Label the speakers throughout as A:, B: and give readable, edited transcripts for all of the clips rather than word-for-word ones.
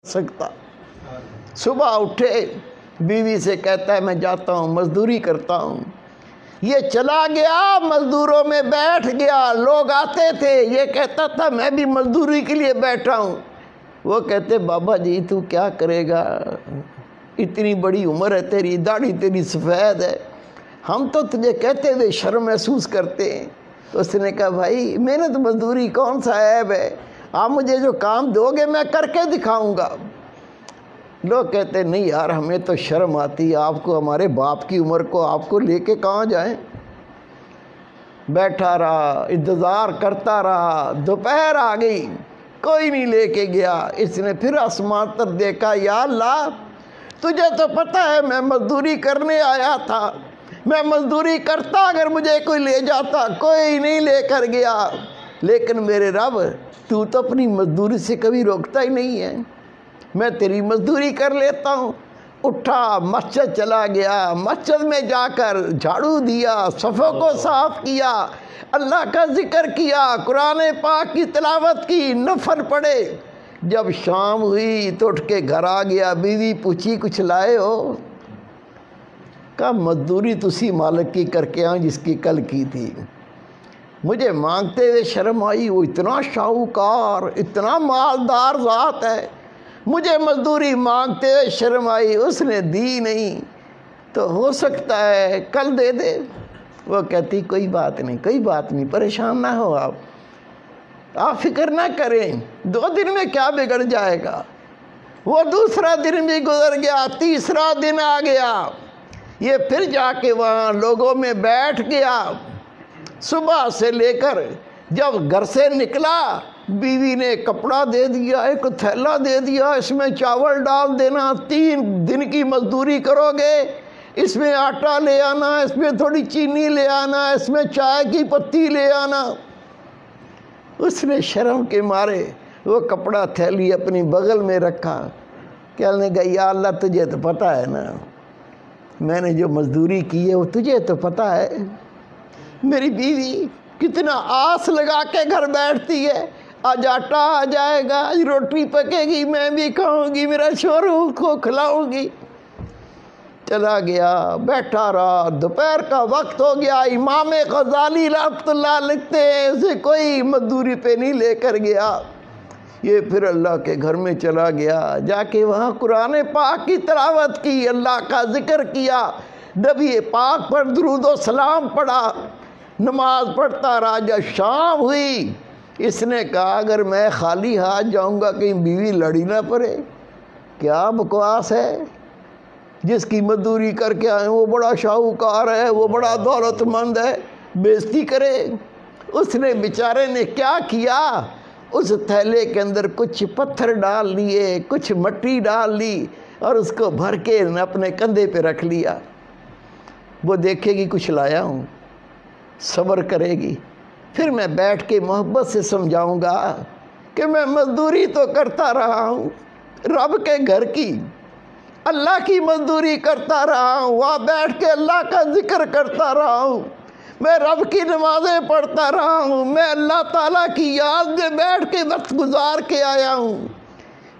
A: سکتا۔ صبح اٹھے بیوی سے کہتا ہے میں جاتا ہوں مزدوری کرتا ہوں۔ یہ چلا گیا مزدوروں میں بیٹھ گیا، لوگ آتے تھے یہ کہتا تھا میں بھی مزدوری کے لیے بیٹھا ہوں۔ وہ کہتے بابا جی تو کیا کرے گا، اتنی بڑی عمر ہے تیری، داڑھی تیری سفید ہے، ہم تو تجھے کہتے ہوئے شرم محسوس کرتے ہیں۔ تو اس نے کہا بھائی محنت مزدوری کون سا عیب ہے، آپ مجھے جو کام دو گے میں کر کے دکھاؤں گا۔ لوگ کہتے نہیں یار ہمیں تو شرم آتی ہے، آپ کو ہمارے باپ کی عمر کو آپ کو لے کے کہاں جائیں۔ بیٹھا رہا انتظار کرتا رہا، دوپہر آ گئی کوئی نہیں لے کے گیا۔ اس نے پھر آسمان پر دیکھا، یا اللہ تجھے تو پتہ ہے میں مزدوری کرنے آیا تھا، میں مزدوری کرتا اگر مجھے کوئی لے جاتا، کوئی نہیں لے کر گیا، لیکن میرے رب تو اپنی مزدوری سے کبھی روکتا ہی نہیں ہے، میں تیری مزدوری کر لیتا ہوں۔ اٹھا مسجد چلا گیا، مسجد میں جا کر جھاڑو دیا، صفوں کو صاف کیا، اللہ کا ذکر کیا، قرآن پاک کی تلاوت کی، نفل پڑھے۔ جب شام ہوئی تو اٹھ کے گھر آ گیا، بیوی پوچھی کچھ لائے ہو؟ کہا مزدوری تسی مالک کی کر کے آؤں جس کی کل کی تھی۔ مجھے مانگتے ہوئے شرم آئی، وہ اتنا شاہوکار اتنا مالدار ذات ہے، مجھے مزدوری مانگتے ہوئے شرم آئی، اس نے دی نہیں، تو ہو سکتا ہے کل دے دے۔ وہ کہتی کوئی بات نہیں کوئی بات نہیں، پریشان نہ ہو آپ فکر نہ کریں، 2 دن میں کیا بگڑ جائے گا۔ وہ دوسرا دن بھی گزر گیا، تیسرا دن آ گیا، یہ پھر جا کے وہاں لوگوں میں بیٹھ گیا۔ صبح سے لے کر جب گھر سے نکلا بیوی نے کپڑا دے دیا، ایک تھیلا دے دیا، اس میں چاول ڈال دینا، 3 دن کی مزدوری کرو گے، اس میں آٹا لے آنا، اس میں تھوڑی چینی لے آنا، اس میں چائے کی پتی لے آنا۔ اس نے شرم کے مارے وہ کپڑا تھیلی اپنی بغل میں رکھا، کہنے لگا یا اللہ تجھے تو پتہ ہے نا میں نے جو مزدوری کی ہے وہ تجھے تو پتہ ہے۔ میری بیوی کتنا آس لگا کے گھر بیٹھتی ہے، آج آٹا آ جائے گا، آج روٹی پکے گی، میں بھی کھاؤں گی، میرا شوہر کو کھلاؤں گی۔ چلا گیا بیٹھا رہا، دوپہر کا وقت ہو گیا، امام غزالی رحمۃ اللہ لکھتے ہیں اسے کوئی مزدوری پہ نہیں لے کر گیا۔ یہ پھر اللہ کے گھر میں چلا گیا، جا کے وہاں قرآن پاک کی تلاوت کی، اللہ کا ذکر کیا، نبی پاک پر درود و سلام پڑھا، نماز پڑھتا رہا۔ جب شام ہوئی اس نے کہا اگر میں خالی ہاتھ جاؤں گا کہیں بیوی لڑی نہ پڑے، کیا بکواس ہے، جس کی مزدوری کر کے آئے وہ بڑا شاہوکار ہے، وہ بڑا دولت مند ہے، بےزتی کرے۔ اس نے بیچارے نے کیا کیا، اس تھیلے کے اندر کچھ پتھر ڈال لیے، کچھ مٹی ڈال لی اور اس کو بھر کے اپنے کندھے پہ رکھ لیا۔ وہ دیکھے گی کچھ لایا ہوں، صبر کرے گی، پھر میں بیٹھ کے محبت سے سمجھاؤں گا کہ میں مزدوری تو کرتا رہا ہوں، رب کے گھر کی اللہ کی مزدوری کرتا رہا ہوں، وہاں بیٹھ کے اللہ کا ذکر کرتا رہا ہوں، میں رب کی نمازیں پڑھتا رہا ہوں، میں اللہ تعالیٰ کی یاد میں بیٹھ کے وقت گزار کے آیا ہوں،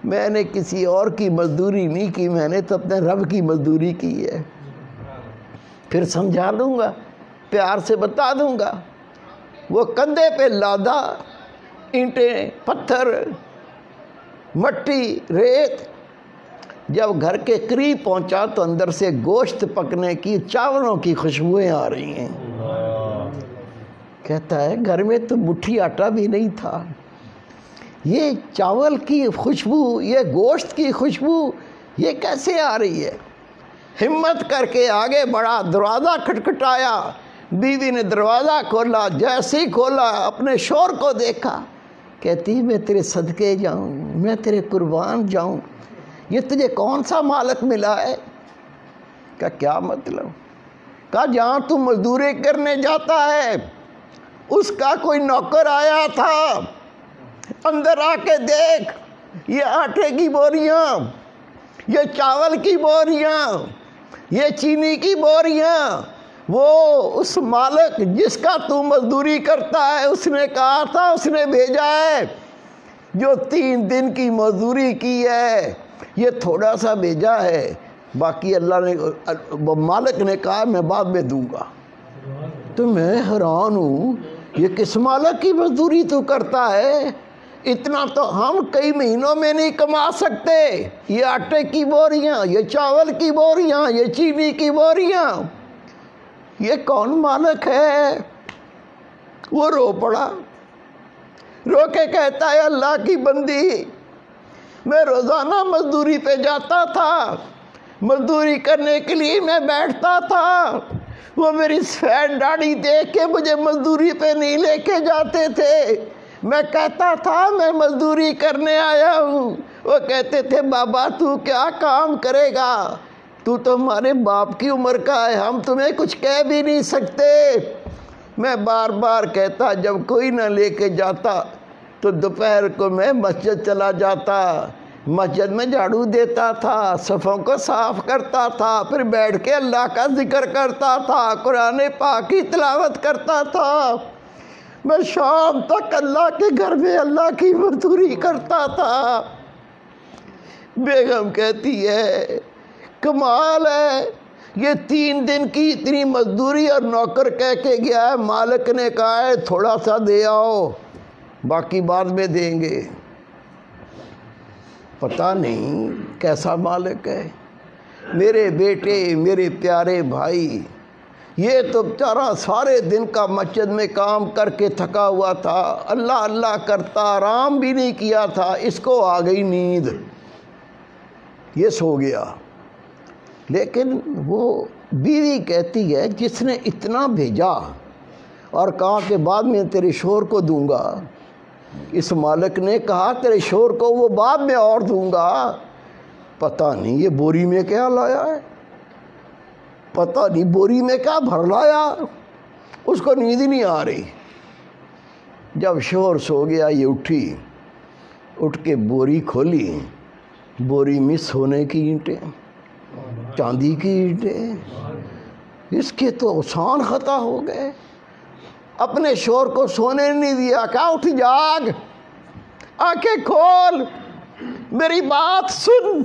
A: میں نے کسی اور کی مزدوری نہیں کی، میں نے تو اپنے رب کی مزدوری کی ہے۔ پھر سمجھا دوں گا، پیار سے بتا دوں گا۔ وہ کندھے پہ لادا، اینٹیں، پتھر، مٹی، ریت، جب گھر کے قریب پہنچا تو اندر سے گوشت پکنے کی، چاولوں کی خوشبوئیں آ رہی ہیں۔ کہتا ہے گھر میں تو مٹھی آٹا بھی نہیں تھا، یہ چاول کی خوشبو، یہ گوشت کی خوشبو یہ کیسے آ رہی ہے؟ ہمت کر کے آگے بڑھا، دروازہ کھٹکھٹایا، بیوی نے دروازہ کھولا، جیسے ہی کھولا اپنے شوہر کو دیکھا، کہتی میں تیرے صدقے جاؤں، میں تیرے قربان جاؤں، یہ تجھے کون سا مالک ملا ہے؟ کہا کیا مطلب؟ کہا جہاں تو مزدوری کرنے جاتا ہے اس کا کوئی نوکر آیا تھا، اندر آ کے دیکھ، یہ آٹے کی بوریاں، یہ چاول کی بوریاں، یہ چینی کی بوریاں، وہ اس مالک جس کا تو مزدوری کرتا ہے اس نے کہا تھا، اس نے بھیجا ہے جو 3 دن کی مزدوری کی ہے یہ تھوڑا سا بھیجا ہے، باقی اللہ نے مالک نے کہا میں بعد میں دوں گا۔ تو میں حیران ہوں، یہ کس مالک کی مزدوری تو کرتا ہے؟ اتنا تو ہم کئی مہینوں میں نہیں کما سکتے۔ یہ آٹے کی بوریاں، یہ چاول کی بوریاں، یہ چینی کی بوریاں، یہ کون مالک ہے؟ وہ رو پڑا، رو کے کہتا ہے اللہ کی بندی، میں روزانہ مزدوری پہ جاتا تھا، مزدوری کرنے کے لیے میں بیٹھتا تھا، وہ میری سفید داڑھی دیکھ کے مجھے مزدوری پہ نہیں لے کے جاتے تھے۔ میں کہتا تھا میں مزدوری کرنے آیا ہوں، وہ کہتے تھے بابا تو کیا کام کرے گا، تو ہمارے باپ کی عمر کا ہے، ہم تمہیں کچھ کہہ بھی نہیں سکتے۔ میں بار بار کہتا، جب کوئی نہ لے کے جاتا تو دوپہر کو میں مسجد چلا جاتا، مسجد میں جھاڑو دیتا تھا، صفوں کو صاف کرتا تھا، پھر بیٹھ کے اللہ کا ذکر کرتا تھا، قرآن پاک کی تلاوت کرتا تھا، میں شام تک اللہ کے گھر میں اللہ کی مزدوری کرتا تھا۔ بیگم کہتی ہے کمال ہے، یہ 3 دن کی اتنی مزدوری اور نوکر کہہ کے گیا ہے، مالک نے کہا ہے تھوڑا سا دے آؤ، باقی بعد میں دیں گے۔ پتہ نہیں کیسا مالک ہے۔ میرے بیٹے، میرے پیارے بھائی، یہ تو بیچارہ سارے دن کا مسجد میں کام کر کے تھکا ہوا تھا، اللہ اللہ کرتا، آرام بھی نہیں کیا تھا، اس کو آ گئی نیند، یہ سو گیا۔ لیکن وہ بیوی کہتی ہے جس نے اتنا بھیجا اور کہا کہ بعد میں تیرے شوہر کو دوں گا، اس مالک نے کہا تیرے شوہر کو وہ بعد میں اور دوں گا، پتہ نہیں یہ بوری میں کیا لایا ہے، پتہ نہیں بوری میں کیا بھر لایا، اس کو نیند ہی نہیں آ رہی۔ جب شوہر سو گیا یہ اٹھی، اٹھ کے بوری کھولی، بوری میں سونے کی اینٹیں، چاندی کی اینٹیں، اس کے تو آسان خطا ہو گئے۔ اپنے شوہر کو سونے نہیں دیا، کہا اٹھ جاگ، آنکھیں کھول، میری بات سن،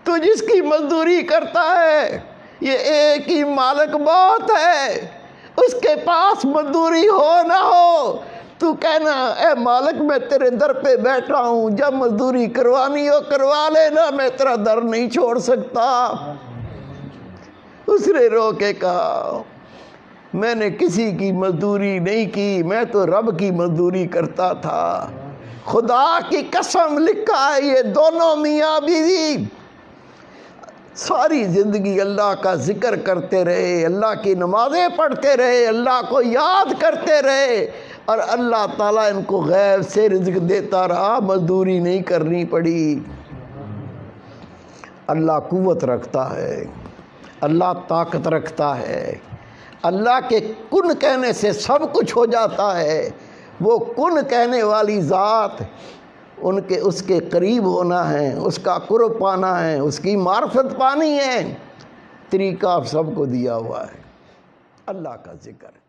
A: تو جس کی مزدوری کرتا ہے یہ ایک ہی مالک بہت ہے، اس کے پاس مزدوری ہو نہ ہو تو کہنا اے مالک میں تیرے در پہ بیٹھا ہوں، جب مزدوری کروانی ہو کروا لینا، میں تیرا در نہیں چھوڑ سکتا۔ اس نے رو کے کہا میں نے کسی کی مزدوری نہیں کی، میں تو رب کی مزدوری کرتا تھا۔ خدا کی قسم لکھا ہے یہ دونوں میاں بیوی ساری زندگی اللہ کا ذکر کرتے رہے، اللہ کی نمازیں پڑھتے رہے، اللہ کو یاد کرتے رہے، اور اللہ تعالیٰ ان کو غیب سے رزق دیتا رہا، مزدوری نہیں کرنی پڑی۔ اللہ قوت رکھتا ہے، اللہ طاقت رکھتا ہے، اللہ کے کن کہنے سے سب کچھ ہو جاتا ہے۔ وہ کن کہنے والی ذات، اس کے قریب ہونا ہے، اس کا قرب پانا ہے، اس کی معرفت پانی ہے، طریقہ سب کو دیا ہوا ہے، اللہ کا ذکر ہے۔